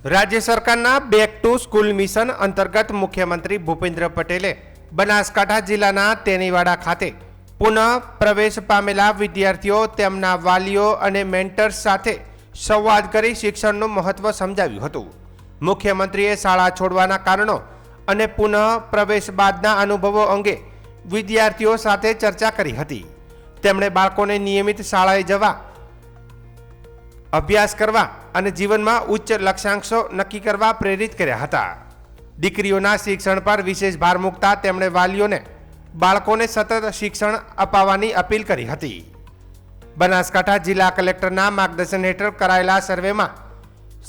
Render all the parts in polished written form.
राज्य सरकारना back to school mission अंतर्गत मुख्यमंत्री भूपेन्द्र पटेले बनासकांठा जिल्लाना तेनीवाड़ा खाते पुनः प्रवेश पामेला विद्यार्थीओ तेमना वालीओ अने मेंटर्स साथे संवाद करी शिक्षणનું महत्व समजाव्યું હતું। मुख्यमंत्रीए शाळा छोड़वाना कारणों अने पुनः प्रवेश बादना अनुभवों अंगे विद्यार्थीओ साथे चर्चा करी हती। તેમણે બાળકોને નિયમિત શાળાએ જવા, અભ્યાસ કરવા અને જીવનમાં ઉચ્ચ લક્ષ્યાંકો નક્કી કરવા પ્રેરિત કર્યા હતા। દીકરીઓના શિક્ષણ પર વિશેષ ભાર મૂકતા તેમણે વાલીઓને બાળકોને સતત શિક્ષણ અપાવવાની અપીલ કરી હતી। બનાસકાંઠા જિલ્લા કલેક્ટરના માર્ગદર્શન હેઠળ કરાયેલા સર્વેમાં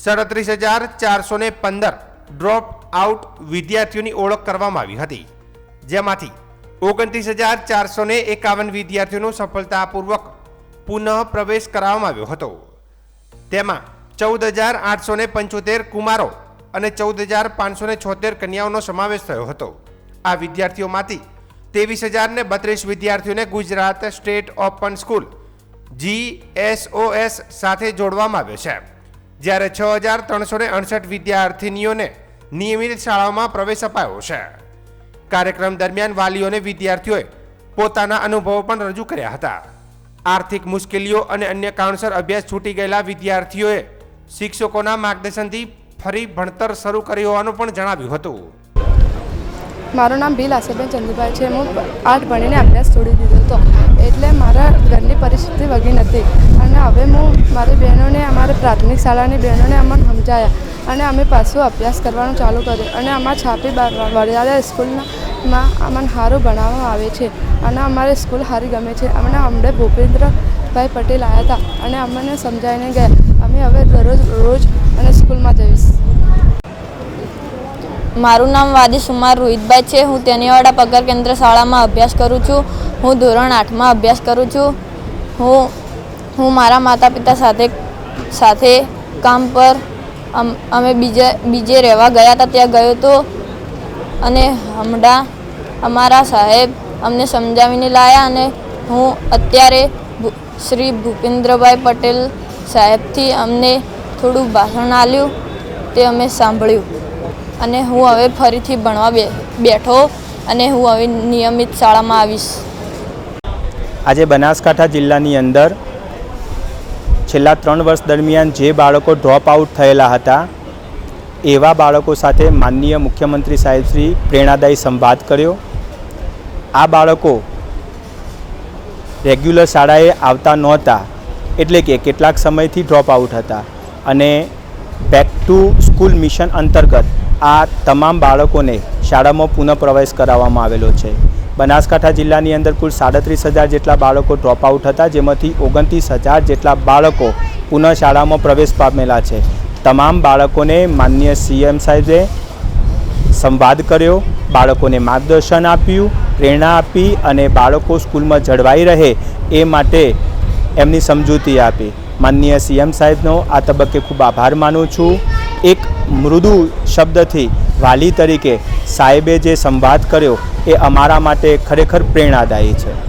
37,415 ડ્રોપ આઉટ વિદ્યાર્થીઓની ઓળખ કરવામાં આવી હતી, જેમાંથી 29,451 વિદ્યાર્થીઓનો સફળતાપૂર્વક પુનઃ પ્રવેશ કરાવવામાં આવ્યો હતો। તેમાં 14,875 કુમારો અને 14,576 કન્યાઓનો સમાવેશ થયો હતો। આ વિદ્યાર્થીઓમાંથી 23,032 વિદ્યાર્થીઓને Gujarat state open school GSOS સાથે જોડવામાં આવ્યો છે, જ્યારે 6,368 વિદ્યાર્થીનીઓને નિયમિત શાળાઓમાં પ્રવેશ અપાયો છે। कार्यक्रम दरमियान वालीओ ने विद्यार्थीओ पोताना अनुभवों पण रजू कर्या हता। आर्थिक मुश्केलीओ अने अन्य कारणसर अभ्यास छूटी गयेला विद्यार्थीओए शिक्षकोना मार्गदर्शनथी फरी भणतर शरू कर्युं होवानुं पण जणाव्युं हतुं। मारुं नाम बी लासेबेन चंदुभाई छे। हूँ 8 भणीने अभ्यास छोड़ी दीधो तो एटले मारा घरनी परिस्थिति वगी नथी अने हवे हूँ मारी बहनोने अमारी प्राथमिक शाळानी बहनोने अमने समजाया अने अमे पाछुं अभ्यास करवानुं चालू कर्युं अने अमारा छापी वडियाला स्कूलमां अमने सारुं भणाववामां आवे छे अने अमारी स्कूल सारी गमे छे। अमने हमणे भूपेन्द्रभाई पटेल आया था अने अमने समजावीने गया। अमे हवे रोज अने स्कूलमां जईश। मारू नाम वादिश कुमार रोहितभाई है। हूँ तेनीवाड़ा पगार केन्द्र शाला में अभ्यास करूँ छूँ। हूँ धोरण 8 में अभ्यास करूँ छूँ। हूँ मारा माता पिता साथे काम पर अमे बीजे रहवा गया था, त्या गयो तो अने हमड़ा अमारा साहेब अमने समझावीने लाया अने हूँ अत्यारे श्री भूपेन्द्रभाई पटेल साहेब थी अमने थोड़ू भाषण आल्युं ते अमे सांभळ्युं अने हूँ हवे फरीथी भणवा बेठो अने हूँ हवे नियमित शाळामां आवीश। आज बनासकांठा जिल्लानी अंदर छेल्ला 3 वर्ष दरमियान जे बाळको ड्रॉप आउट थयेला हता एवा बाळको साथे माननीय मुख्यमंत्री साहेब श्री प्रेरणादायी संवाद कर्यो। आ बाळको रेग्युलर शाळाए आवता नहोता एटले के केटलाक समयथी ड्रॉप आउट हता अने बेक टू स्कूल मिशन अंतर्गत आ तमाम बाळकोने शाळामां पुनः प्रवेश कराववामां आवेलो छे। बनासकांठा जिल्लानी अंदर कुल 37,000 जेटला बाळको ड्रॉप आउट हता, जेमांथी 29,000 जेटला बाळको पुनः शाळामां प्रवेश पामेला छे। तमाम बाळकोने माननीय CM साहेबे संवाद कर्यो, बाळकोने मार्गदर्शन आप्युं, प्रेरणा आपी अने बाळको स्कूलमां जळवाई रहे ए माटे एमनी समजूती आपी। माननीय CM साहेबनो आ तबक्के खूब आभार मानु छूं। एक मृदु शब्दथी वाली तरीके साहेबे जे संवाद कर्यो ए अमारा माटे खरेखर प्रेरणादायी छे।